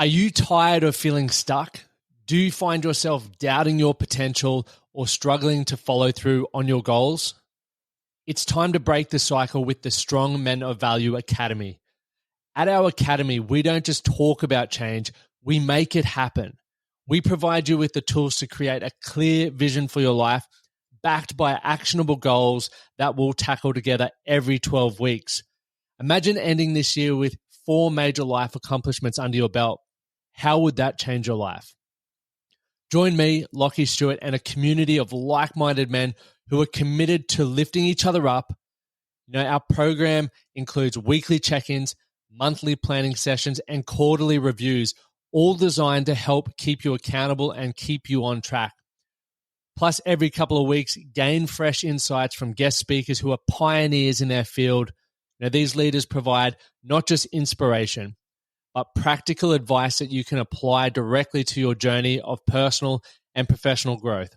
Are you tired of feeling stuck? Do you find yourself doubting your potential or struggling to follow through on your goals? It's time to break the cycle with the Strong Men of Value Academy. At our academy, we don't just talk about change, we make it happen. We provide you with the tools to create a clear vision for your life, backed by actionable goals that we'll tackle together every 12 weeks. Imagine ending this year with 4 major life accomplishments under your belt. How would that change your life? Join me, Lachlan, Stuart, and a community of like-minded men who are committed to lifting each other up. Our program includes weekly check-ins, monthly planning sessions, and quarterly reviews, all designed to help keep you accountable and keep you on track. Plus, every couple of weeks, gain fresh insights from guest speakers who are pioneers in their field. These leaders provide not just inspiration, but practical advice that you can apply directly to your journey of personal and professional growth.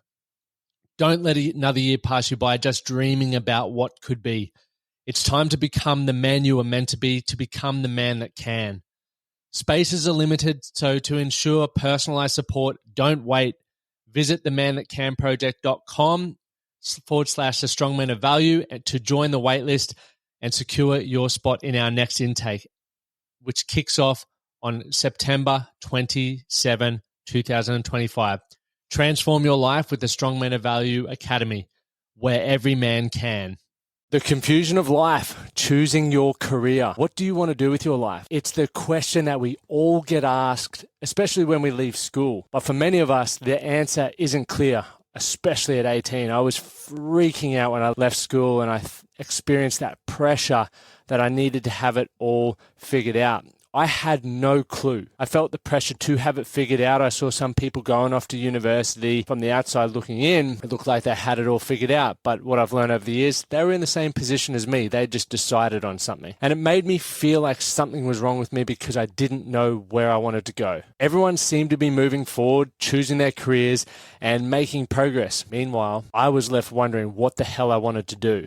Don't let another year pass you by just dreaming about what could be. It's time to become the man you are meant to be, to become the man that can. Spaces are limited, so to ensure personalized support, don't wait. Visit themanthatcanproject.com/the strong men of value to join the waitlist and secure your spot in our next intake, which kicks off on September 27, 2025. Transform your life with the Strong Men of Value Academy, where every man can. The confusion of life, choosing your career. What do you want to do with your life? It's the question that we all get asked, especially when we leave school. But for many of us, the answer isn't clear, especially at 18. I was freaking out when I left school and I experienced that pressure that I needed to have it all figured out. I had no clue. I felt the pressure to have it figured out. I saw some people going off to university. From the outside looking in, it looked like they had it all figured out. But what I've learned over the years, they were in the same position as me. They just decided on something. And it made me feel like something was wrong with me because I didn't know where I wanted to go. Everyone seemed to be moving forward, choosing their careers and making progress. Meanwhile, I was left wondering what the hell I wanted to do.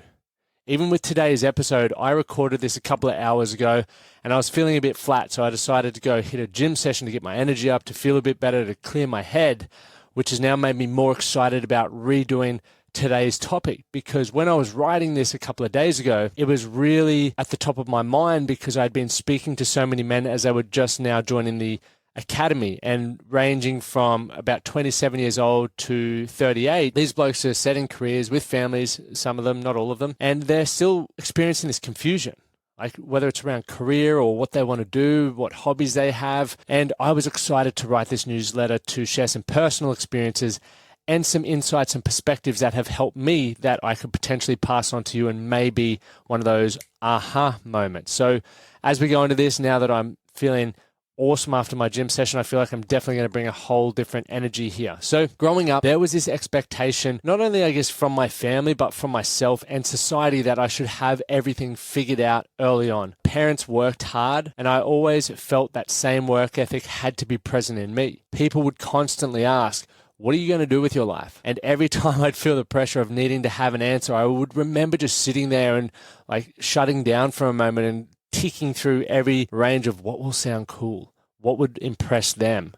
Even with today's episode, I recorded this a couple of hours ago and I was feeling a bit flat, so I decided to go hit a gym session to get my energy up, to feel a bit better, to clear my head, which has now made me more excited about redoing today's topic. Because when I was writing this a couple of days ago, it was really at the top of my mind because I'd been speaking to so many men as they were just now joining the academy and ranging from about 27 years old to 38. These blokes are setting careers with families, some of them, not all of them, and they're still experiencing this confusion, like whether it's around career or what they want to do, what hobbies they have. And I was excited to write this newsletter to share some personal experiences and some insights and perspectives that have helped me that I could potentially pass on to you and maybe one of those aha moments. So as we go into this, now that I'm feeling awesome after my gym session, I feel like I'm definitely going to bring a whole different energy here. So growing up, there was this expectation, not only I guess from my family, but from myself and society, that I should have everything figured out early on. Parents worked hard and I always felt that same work ethic had to be present in me. People would constantly ask, what are you going to do with your life? And every time I'd feel the pressure of needing to have an answer, I would remember just sitting there and like shutting down for a moment and ticking through every range of what will sound cool, what would impress them,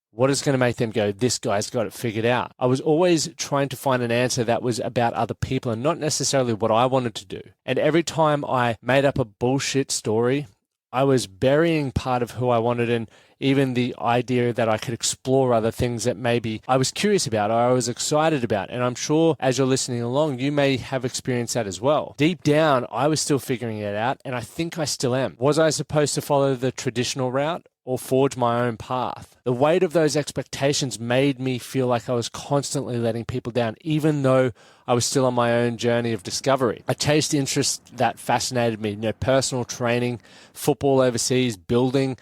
what is going to make them go, this guy's got it figured out. I was always trying to find an answer that was about other people and not necessarily what I wanted to do. And every time I made up a bullshit story, I was burying part of who I wanted and even the idea that I could explore other things that maybe I was curious about or I was excited about. And I'm sure as you're listening along, you may have experienced that as well. Deep down, I was still figuring it out, and I think I still am. Was I supposed to follow the traditional route or forge my own path? The weight of those expectations made me feel like I was constantly letting people down, even though I was still on my own journey of discovery. I chased interests that fascinated me, personal training, football overseas, building,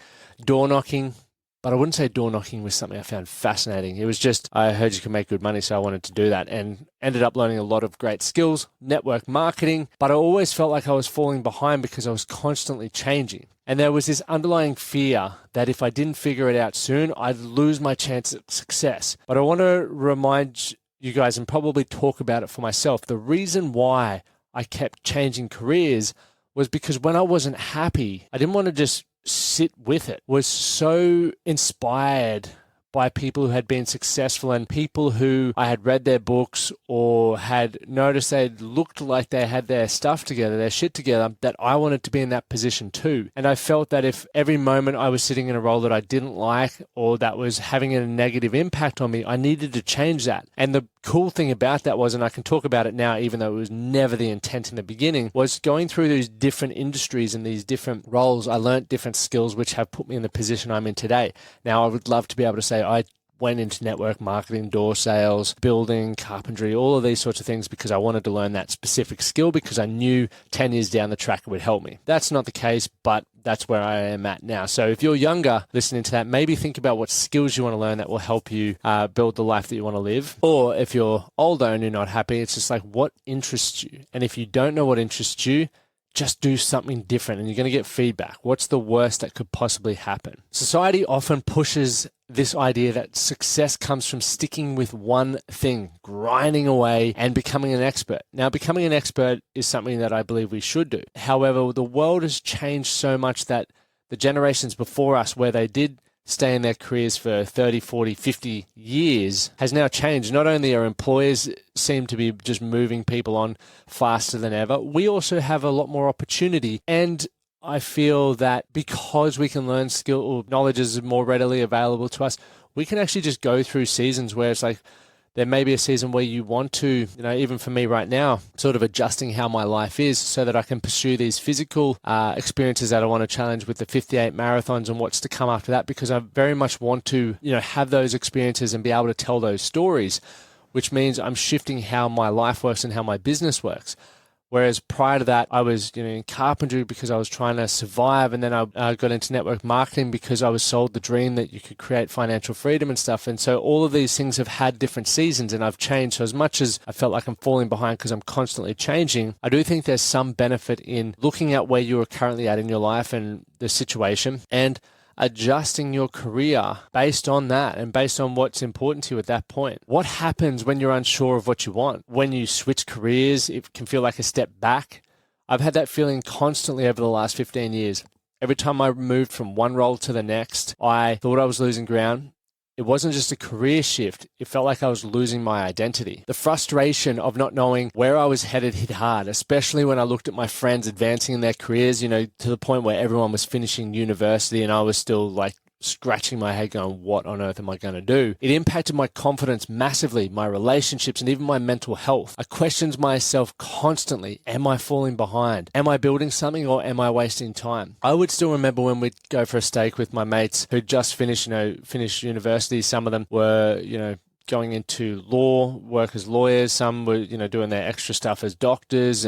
door knocking. But I wouldn't say door knocking was something I found fascinating. It was just, I heard you could make good money, so I wanted to do that, and ended up learning a lot of great skills, network marketing. But I always felt like I was falling behind because I was constantly changing. And there was this underlying fear that if I didn't figure it out soon, I'd lose my chance at success. But I want to remind you guys and probably talk about it for myself. The reason why I kept changing careers was because when I wasn't happy, I didn't want to just sit with it, was so inspired by people who had been successful and people who I had read their books or had noticed they looked like they had their stuff together, their shit together, that I wanted to be in that position too. And I felt that if every moment I was sitting in a role that I didn't like or that was having a negative impact on me, I needed to change that. And the cool thing about that was, and I can talk about it now, even though it was never the intent in the beginning, was going through these different industries and these different roles. I learned different skills which have put me in the position I'm in today. Now, I would love to be able to say I went into network marketing, door sales, building, carpentry, all of these sorts of things because I wanted to learn that specific skill because I knew 10 years down the track it would help me. That's not the case, but that's where I am at now. So if you're younger listening to that, maybe think about what skills you want to learn that will help you build the life that you want to live. Or if you're older and you're not happy, it's just like, what interests you? And if you don't know what interests you, just do something different and you're going to get feedback. What's the worst that could possibly happen? Society often pushes this idea that success comes from sticking with one thing, grinding away and becoming an expert. Now, becoming an expert is something that I believe we should do. However, the world has changed so much that the generations before us, where they did stay in their careers for 30, 40, 50 years, has now changed. Not only are employers seem to be just moving people on faster than ever, we also have a lot more opportunity. And I feel that because we can learn skill or knowledge is more readily available to us, we can actually just go through seasons where it's like, there may be a season where you want to, even for me right now, sort of adjusting how my life is so that I can pursue these physical experiences that I want to challenge with the 58 marathons and what's to come after that, because I very much want to, have those experiences and be able to tell those stories, which means I'm shifting how my life works and how my business works. Whereas prior to that, I was in carpentry because I was trying to survive. And then I got into network marketing because I was sold the dream that you could create financial freedom and stuff. And so all of these things have had different seasons and I've changed. So as much as I felt like I'm falling behind because I'm constantly changing, I do think there's some benefit in looking at where you are currently at in your life and the situation and adjusting your career based on that and based on what's important to you at that point. What happens when you're unsure of what you want? When you switch careers, it can feel like a step back. I've had that feeling constantly over the last 15 years. Every time I moved from one role to the next, I thought I was losing ground. It wasn't just a career shift. It felt like I was losing my identity. The frustration of not knowing where I was headed hit hard, especially when I looked at my friends advancing in their careers, to the point where everyone was finishing university and I was still like scratching my head going, what on earth am I going to do? It impacted my confidence massively, my relationships, and even my mental health. I questioned myself constantly. Am I falling behind? Am I building something or am I wasting time? I would still remember when we'd go for a steak with my mates who just finished university. Some of them were, going into law, work as lawyers. Some were, doing their extra stuff as doctors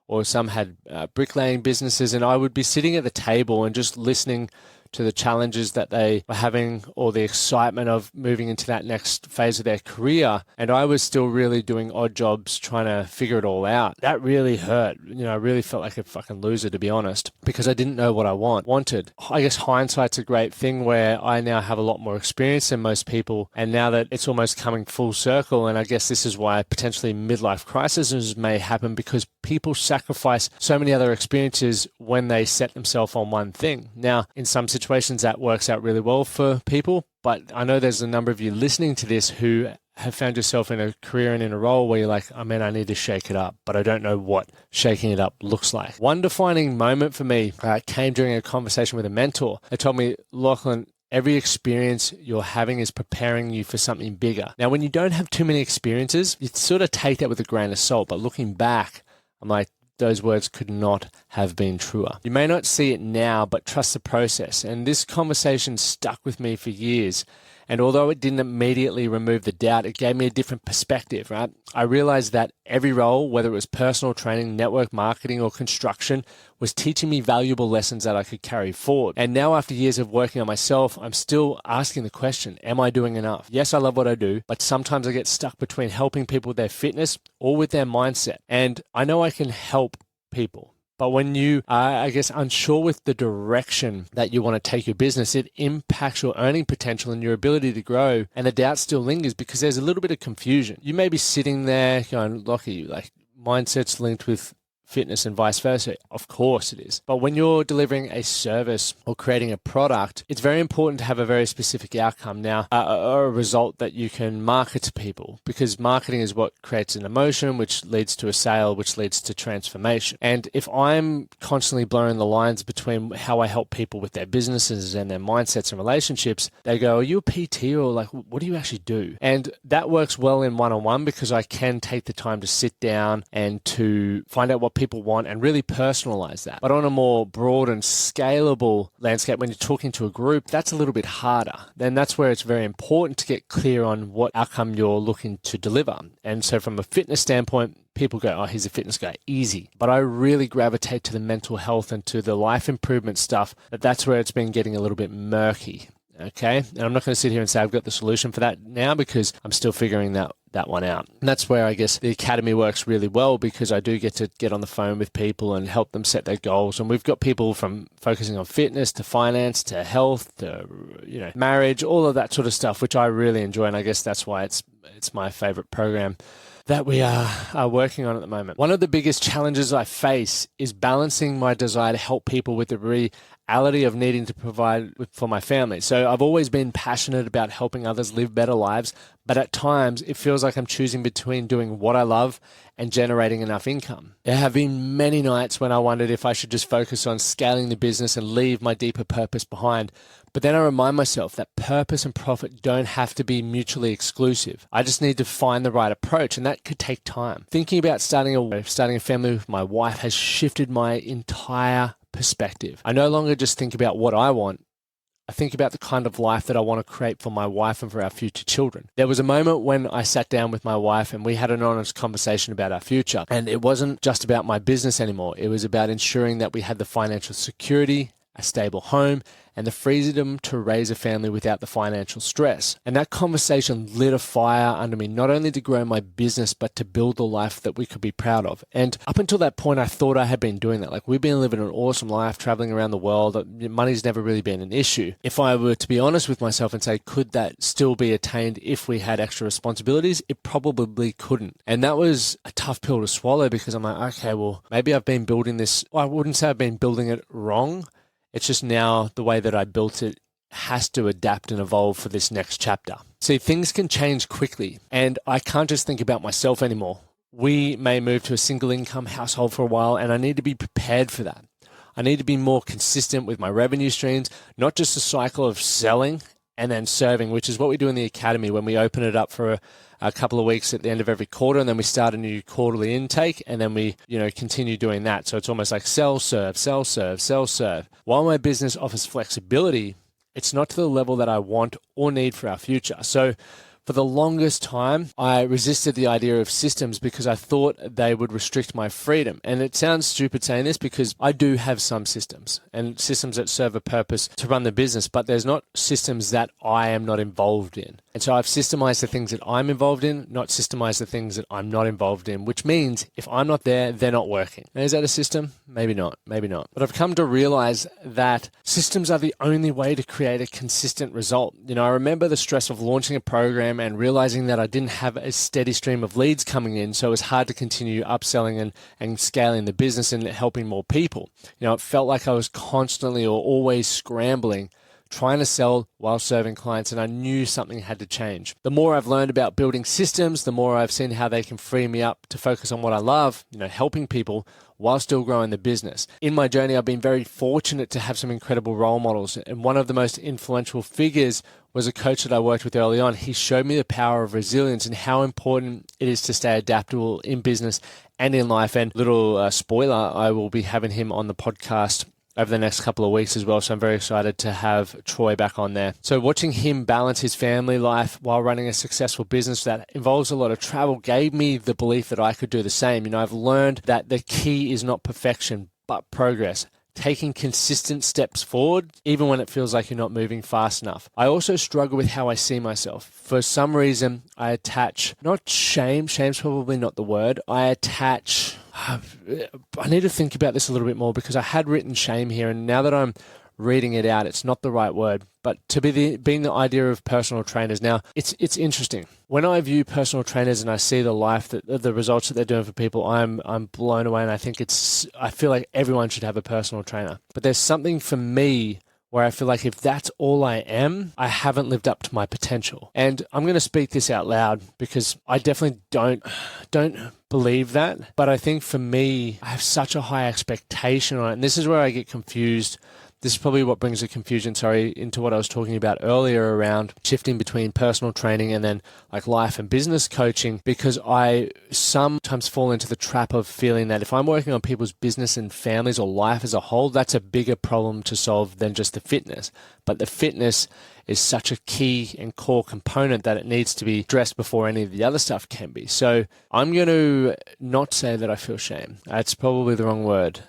or some had bricklaying businesses. And I would be sitting at the table and just listening to the challenges that they were having or the excitement of moving into that next phase of their career. And I was still really doing odd jobs trying to figure it all out. That really hurt. I really felt like a fucking loser, to be honest, because I didn't know what I wanted. I guess hindsight's a great thing where I now have a lot more experience than most people. And now that it's almost coming full circle, and I guess this is why potentially midlife crises may happen, because people sacrifice so many other experiences when they set themselves on one thing. Now, in some situations that works out really well for people, but I know there's a number of you listening to this who have found yourself in a career and in a role where you're like, I need to shake it up, but I don't know what shaking it up looks like. One defining moment for me came during a conversation with a mentor. They told me, Lachlan, every experience you're having is preparing you for something bigger. Now, when you don't have too many experiences, you sort of take that with a grain of salt, but looking back, I'm like, those words could not have been truer. You may not see it now, but trust the process. And this conversation stuck with me for years. And although it didn't immediately remove the doubt, it gave me a different perspective, right? I realized that every role, whether it was personal training, network marketing, or construction, was teaching me valuable lessons that I could carry forward. And now, after years of working on myself, I'm still asking the question, am I doing enough? Yes, I love what I do, but sometimes I get stuck between helping people with their fitness or with their mindset. And I know I can help people. But when you are, unsure with the direction that you want to take your business, it impacts your earning potential and your ability to grow. And the doubt still lingers because there's a little bit of confusion. You may be sitting there going, Lockie, like mindset's linked with fitness and vice versa? Of course it is. But when you're delivering a service or creating a product, it's very important to have a very specific outcome now, or a result that you can market to people, because marketing is what creates an emotion, which leads to a sale, which leads to transformation. And if I'm constantly blurring the lines between how I help people with their businesses and their mindsets and relationships, they go, are you a PT, or like, what do you actually do? And that works well in one-on-one because I can take the time to sit down and to find out what people want and really personalize that. But on a more broad and scalable landscape, when you're talking to a group, that's a little bit harder. Then that's where it's very important to get clear on what outcome you're looking to deliver. And so from a fitness standpoint, people go, oh, he's a fitness guy, easy. But I really gravitate to the mental health and to the life improvement stuff. That's where it's been getting a little bit murky. Okay. And I'm not going to sit here and say I've got the solution for that now, because I'm still figuring that one out. And that's where I guess the academy works really well, because I do get to get on the phone with people and help them set their goals. And we've got people from focusing on fitness to finance to health to, marriage, all of that sort of stuff, which I really enjoy. And I guess that's why it's my favorite program that we are working on at the moment. One of the biggest challenges I face is balancing my desire to help people with the reality of needing to provide for my family. So I've always been passionate about helping others live better lives, but at times it feels like I'm choosing between doing what I love and generating enough income. There have been many nights when I wondered if I should just focus on scaling the business and leave my deeper purpose behind. But then I remind myself that purpose and profit don't have to be mutually exclusive. I just need to find the right approach, and that could take time. Thinking about starting a family with my wife has shifted my entire perspective. I no longer just think about what I want. I think about the kind of life that I want to create for my wife and for our future children. There was a moment when I sat down with my wife and we had an honest conversation about our future. And it wasn't just about my business anymore. It was about ensuring that we had the financial security, a stable home, and the freedom to raise a family without the financial stress. And that conversation lit a fire under me, not only to grow my business, but to build the life that we could be proud of. And up until that point, I thought I had been doing that. Like, we've been living an awesome life, traveling around the world. Money's never really been an issue. If I were to be honest with myself and say, could that still be attained if we had extra responsibilities? It probably couldn't. And that was a tough pill to swallow, because I'm like, okay, well, maybe I've been building this. Well, I wouldn't say I've been building it wrong. It's just now the way that I built it has to adapt and evolve for this next chapter. See, things can change quickly, and I can't just think about myself anymore. We may move to a single income household for a while, and I need to be prepared for that. I need to be more consistent with my revenue streams, not just a cycle of selling and then serving, which is what we do in the academy when we open it up for a couple of weeks at the end of every quarter, and then we start a new quarterly intake, and then we, continue doing that. So it's almost like sell, serve, sell, serve, sell, serve. While my business offers flexibility, it's not to the level that I want or need for our future. So for the longest time, I resisted the idea of systems because I thought they would restrict my freedom. And it sounds stupid saying this, because I do have some systems and systems that serve a purpose to run the business, but there's not systems that I am not involved in. And so I've systemized the things that I'm involved in, not systemized the things that I'm not involved in, which means if I'm not there, they're not working. Now, is that a system? Maybe not. But I've come to realize that systems are the only way to create a consistent result. I remember the stress of launching a program and realizing that I didn't have a steady stream of leads coming in, so it was hard to continue upselling and scaling the business and helping more people. It felt like I was constantly or always scrambling, trying to sell while serving clients, and I knew something had to change. The more I've learned about building systems, the more I've seen how they can free me up to focus on what I love, helping people while still growing the business. In my journey, I've been very fortunate to have some incredible role models, and one of the most influential figures was a coach that I worked with early on. He showed me the power of resilience and how important it is to stay adaptable in business and in life. And little spoiler, I will be having him on the podcast over the next couple of weeks as well. So I'm very excited to have Troy back on there. So watching him balance his family life while running a successful business that involves a lot of travel gave me the belief that I could do the same. I've learned that the key is not perfection, but progress. Taking consistent steps forward, even when it feels like you're not moving fast enough. I also struggle with how I see myself. For some reason, I attach, not shame's probably not the word, I need to think about this a little bit more, because I had written shame here, and now that I'm reading it out. It's not the right word, but to be being the idea of personal trainers. Now, it's interesting. When I view personal trainers and I see the results that they're doing for people, I'm blown away, and I feel like everyone should have a personal trainer. But there's something for me where I feel like if that's all I am, I haven't lived up to my potential. And I'm going to speak this out loud because I definitely don't believe that. But I think for me, I have such a high expectation on it. And this is where I get confused. This is probably what brings the confusion, into what I was talking about earlier around shifting between personal training and then like life and business coaching, because I sometimes fall into the trap of feeling that if I'm working on people's business and families or life as a whole, that's a bigger problem to solve than just the fitness. But the fitness is such a key and core component that it needs to be addressed before any of the other stuff can be. So I'm going to not say that I feel shame. That's probably the wrong word.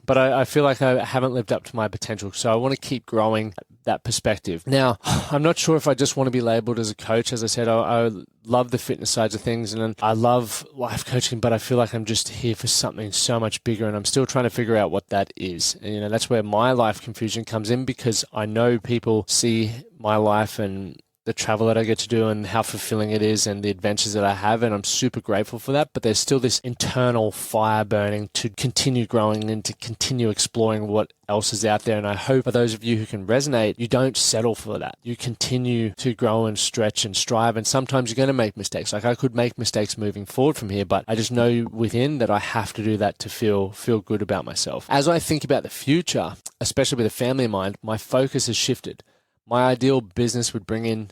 But I feel like I haven't lived up to my potential. So I want to keep growing that perspective. Now, I'm not sure if I just want to be labeled as a coach. As I said, I love the fitness sides of things and I love life coaching, but I feel like I'm just here for something so much bigger and I'm still trying to figure out what that is. And, that's where my life confusion comes in, because I know people see my life and the travel that I get to do and how fulfilling it is and the adventures that I have. And I'm super grateful for that. But there's still this internal fire burning to continue growing and to continue exploring what else is out there. And I hope for those of you who can resonate, you don't settle for that. You continue to grow and stretch and strive. And sometimes you're going to make mistakes. Like I could make mistakes moving forward from here, but I just know within that I have to do that to feel good about myself. As I think about the future, especially with a family in mind, my focus has shifted. My ideal business would bring in,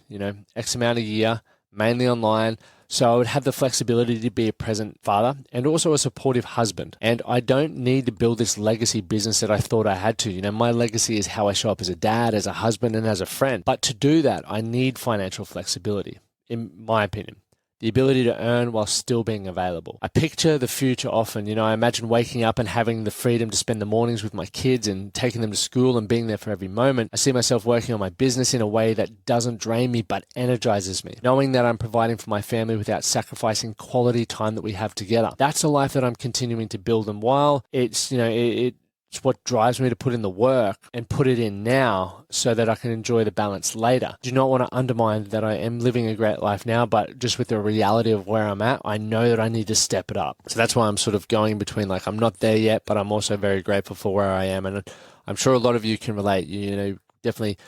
X amount a year, mainly online. So I would have the flexibility to be a present father and also a supportive husband. And I don't need to build this legacy business that I thought I had to. My legacy is how I show up as a dad, as a husband, and as a friend. But to do that, I need financial flexibility, in my opinion. The ability to earn while still being available. I picture the future often. I imagine waking up and having the freedom to spend the mornings with my kids and taking them to school and being there for every moment. I see myself working on my business in a way that doesn't drain me but energizes me. Knowing that I'm providing for my family without sacrificing quality time that we have together. That's a life that I'm continuing to build. And while it's what drives me to put in the work and put it in now so that I can enjoy the balance later. Do not want to undermine that I am living a great life now, but just with the reality of where I'm at, I know that I need to step it up. So that's why I'm sort of going between I'm not there yet, but I'm also very grateful for where I am. And I'm sure a lot of you can relate. Definitely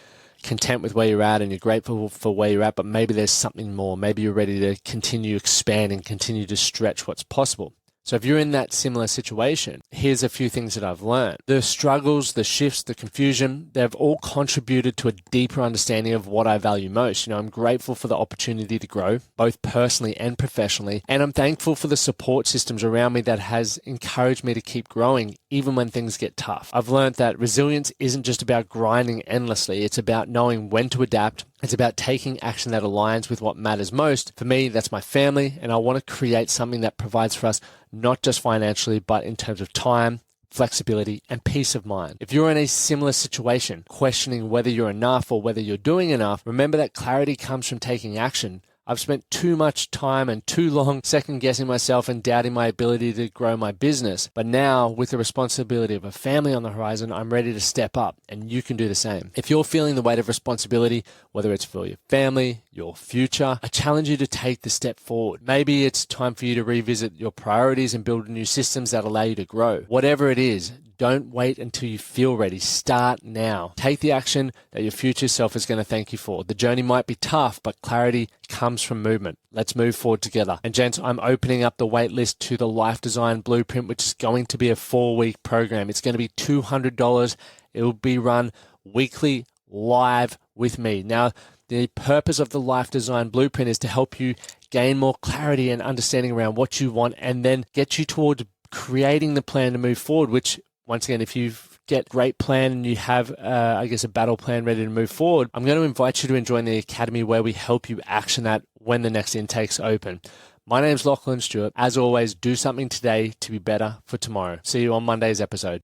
content with where you're at and you're grateful for where you're at, but maybe there's something more. Maybe you're ready to continue expanding, continue to stretch what's possible. So if you're in that similar situation, here's a few things that I've learned. The struggles, the shifts, the confusion, they've all contributed to a deeper understanding of what I value most. I'm grateful for the opportunity to grow, both personally and professionally. And I'm thankful for the support systems around me that has encouraged me to keep growing, even when things get tough. I've learned that resilience isn't just about grinding endlessly. It's about knowing when to adapt. It's about taking action that aligns with what matters most. For me, that's my family, and I want to create something that provides for us not just financially, but in terms of time, flexibility, and peace of mind. If you're in a similar situation, questioning whether you're enough or whether you're doing enough, remember that clarity comes from taking action. I've spent too much time and too long second-guessing myself and doubting my ability to grow my business. But now, with the responsibility of a family on the horizon, I'm ready to step up, and you can do the same. If you're feeling the weight of responsibility, whether it's for your family, your future, I challenge you to take the step forward. Maybe it's time for you to revisit your priorities and build new systems that allow you to grow. Whatever it is, don't wait until you feel ready. Start now. Take the action that your future self is going to thank you for. The journey might be tough, but clarity comes from movement. Let's move forward together. And gents, I'm opening up the wait list to the Life Design Blueprint, which is going to be a 4-week program. It's going to be $200. It will be run weekly live with me. Now, the purpose of the Life Design Blueprint is to help you gain more clarity and understanding around what you want and then get you towards creating the plan to move forward, which once again, if you get a great plan and you have, a battle plan ready to move forward, I'm going to invite you to join the Academy where we help you action that when the next intake's open. My name's Lachlan Stuart. As always, do something today to be better for tomorrow. See you on Monday's episode.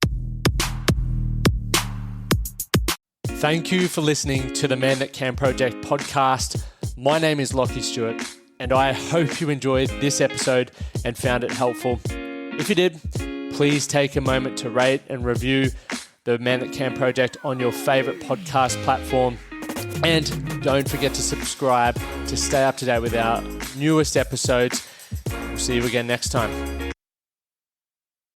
Thank you for listening to the Man That Can Project podcast. My name is Lachie Stuart, and I hope you enjoyed this episode and found it helpful. If you did, please take a moment to rate and review the Man That Can Project on your favorite podcast platform. And don't forget to subscribe to stay up to date with our newest episodes. We'll see you again next time.